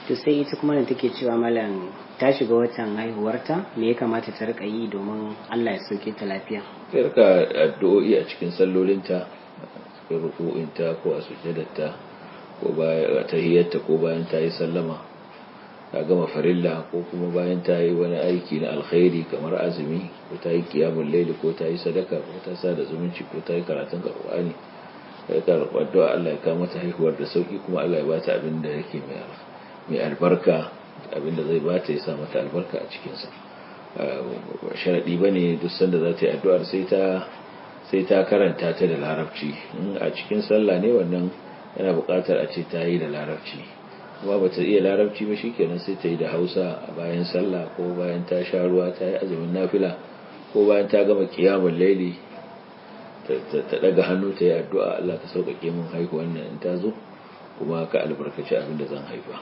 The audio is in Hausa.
to sai ita kuma da take cewa malam ta shiga watan haihuwarta me ya kamata ta rika yi domin Allah ya sauke ta lafiya? Sai rika addu'o'i a cikin sallolinta, cikin ruku'inta ko a sujjadarta ko bayan tahiyyarta ko bayan ta yi sallama ta gama farilla ko kuma bayan ta yi wani aiki na alkhairi kamar azumi ko ta yi qiyamul layl ko ta yi sadaka ko ta sada zumunci ko ta yi karatun Qur'ani sai ka roƙi addu'a Allah ya kawo mata haihuwar da sauki kuma Allah ya ba ta abin da yake mai albarka, abin da zai ba ta ya sa mata albarka a cikin sa. Sharadi bane duk sanda za ta yi addu'ar sai ta karanta ta da larabci. A cikin sallah ne wannan yana buƙatar a ce ta yi da larabci, kuma ba ta iya larabci ba shikenan sai ta yi da Hausa a bayan sallah ko bayan ta sha ruwa ta yi azumin nafila ko bayan ta gama qiyamul layli ta daga hannu ta yi addu'a Allah ka sauƙaƙe min haihuwar nan in ta zo kuma ka albarkaci abin da zan haifa.